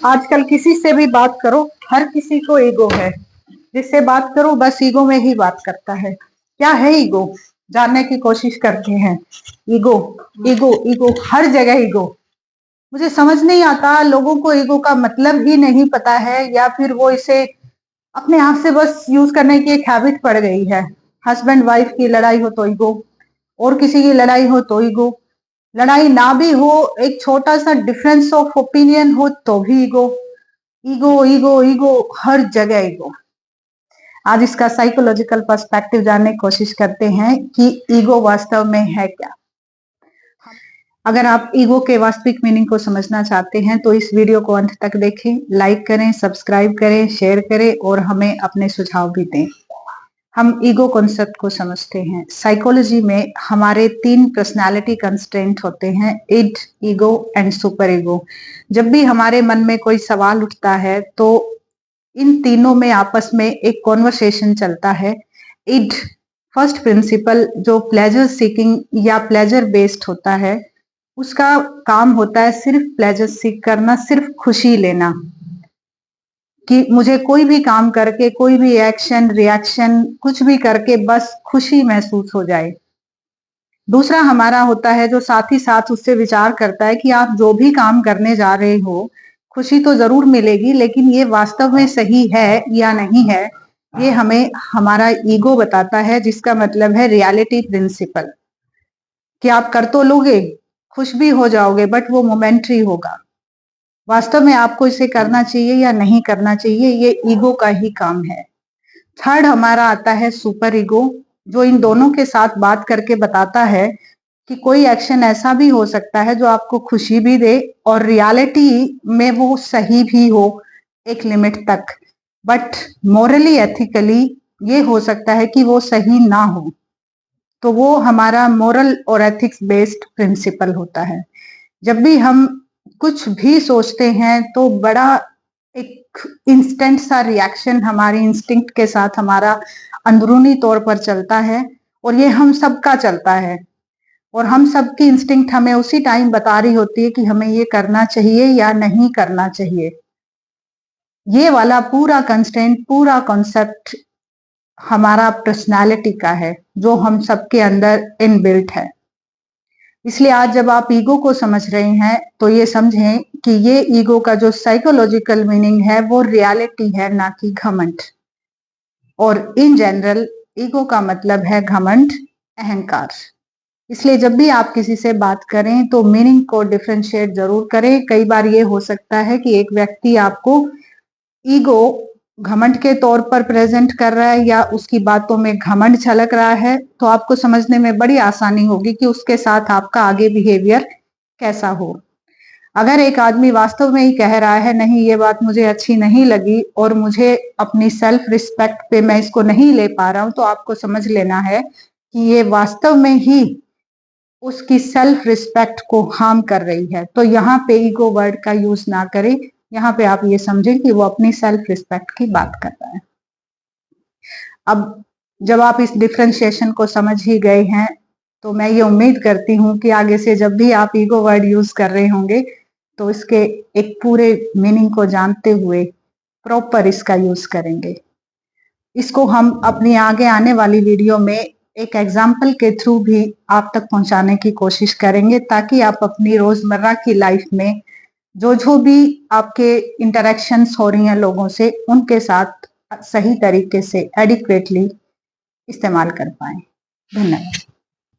आजकल किसी से भी बात करो, हर किसी को ईगो है। जिससे बात करो बस ईगो में ही बात करता है। क्या है ईगो, जानने की कोशिश करते हैं। ईगो ईगो ईगो, हर जगह ईगो। मुझे समझ नहीं आता, लोगों को ईगो का मतलब ही नहीं पता है, या फिर वो इसे अपने आप से बस यूज करने की एक हैबिट पड़ गई है। हस्बैंड वाइफ की लड़ाई हो तो ईगो, और किसी की लड़ाई हो तो ईगो, लड़ाई ना भी हो, एक छोटा सा डिफरेंस ऑफ ओपिनियन हो तो भी ईगो। ईगो ईगो ईगो, हर जगह ईगो। आज इसका साइकोलॉजिकल पर्सपेक्टिव जानने की कोशिश करते हैं कि ईगो वास्तव में है क्या। अगर आप ईगो के वास्तविक मीनिंग को समझना चाहते हैं तो इस वीडियो को अंत तक देखें, लाइक करें, सब्सक्राइब करें, शेयर करें और हमें अपने सुझाव भी दें। हम ईगो कॉन्सेप्ट को समझते हैं। साइकोलॉजी में हमारे 3 पर्सनालिटी कंस्ट्रेंट होते हैं, id, ego and super ego. जब भी हमारे मन में कोई सवाल उठता है तो इन तीनों में आपस में एक कॉन्वर्सेशन चलता है। इड, फर्स्ट प्रिंसिपल, जो प्लेजर सीकिंग या प्लेजर बेस्ड होता है, उसका काम होता है सिर्फ प्लेजर सीक करना, सिर्फ खुशी लेना, कि मुझे कोई भी काम करके, कोई भी एक्शन रिएक्शन कुछ भी करके बस खुशी महसूस हो जाए। दूसरा हमारा होता है जो साथ ही साथ उससे विचार करता है कि आप जो भी काम करने जा रहे हो, खुशी तो जरूर मिलेगी, लेकिन ये वास्तव में सही है या नहीं है, ये हमें हमारा ईगो बताता है, जिसका मतलब है रियलिटी प्रिंसिपल, कि आप कर तो लोगे, खुश भी हो जाओगे, बट वो मोमेंट्री होगा। वास्तव में आपको इसे करना चाहिए या नहीं करना चाहिए, ये ईगो का ही काम है। थर्ड हमारा आता है सुपर ईगो, जो इन दोनों के साथ बात करके बताता है कि कोई एक्शन ऐसा भी हो सकता है जो आपको खुशी भी दे और रियलिटी में वो सही भी हो एक लिमिट तक, बट मोरली एथिकली ये हो सकता है कि वो सही ना हो। तो वो हमारा मोरल और एथिक्स बेस्ड प्रिंसिपल होता है। जब भी हम कुछ भी सोचते हैं तो बड़ा एक इंस्टेंट सा रिएक्शन हमारी इंस्टिंक्ट के साथ हमारा अंदरूनी तौर पर चलता है, और ये हम सबका चलता है, और हम सबकी इंस्टिंक्ट हमें उसी टाइम बता रही होती है कि हमें ये करना चाहिए या नहीं करना चाहिए। ये वाला पूरा कंस्टेंट, पूरा कॉन्सेप्ट हमारा पर्सनालिटी का है, जो हम सबके अंदर इनबिल्ट है। इसलिए आज जब आप ईगो को समझ रहे हैं तो ये समझें कि ये ईगो का जो साइकोलॉजिकल मीनिंग है वो रियलिटी है, ना कि घमंड। और इन जनरल ईगो का मतलब है घमंड, अहंकार। इसलिए जब भी आप किसी से बात करें तो मीनिंग को डिफरेंशिएट जरूर करें। कई बार ये हो सकता है कि एक व्यक्ति आपको ईगो घमंड के तौर पर प्रेजेंट कर रहा है या उसकी बातों में घमंड झलक रहा है, तो आपको समझने में बड़ी आसानी होगी कि उसके साथ आपका आगे बिहेवियर कैसा हो। अगर एक आदमी वास्तव में ही कह रहा है नहीं ये बात मुझे अच्छी नहीं लगी और मुझे अपनी सेल्फ रिस्पेक्ट पे मैं इसको नहीं ले पा रहा हूं, तो आपको समझ लेना है कि ये वास्तव में ही उसकी सेल्फ रिस्पेक्ट को हार्म कर रही है। तो यहाँ पे ईगो वर्ड का यूज ना करें, यहाँ पे आप ये समझें कि वो अपनी सेल्फ रिस्पेक्ट की बात कर रहा है। अब जब आप इस डिफरेंशिएशन को समझ ही गए हैं तो मैं ये उम्मीद करती हूँ कि आगे से जब भी आप ईगो वर्ड यूज कर रहे होंगे तो इसके एक पूरे मीनिंग को जानते हुए प्रॉपर इसका यूज करेंगे। इसको हम अपनी आगे आने वाली वीडियो में एक एग्जाम्पल के थ्रू भी आप तक पहुंचाने की कोशिश करेंगे, ताकि आप अपनी रोजमर्रा की लाइफ में जो जो भी आपके इंटरेक्शंस हो रही हैं लोगों से, उनके साथ सही तरीके से एडिक्वेटली इस्तेमाल कर पाए। धन्यवाद।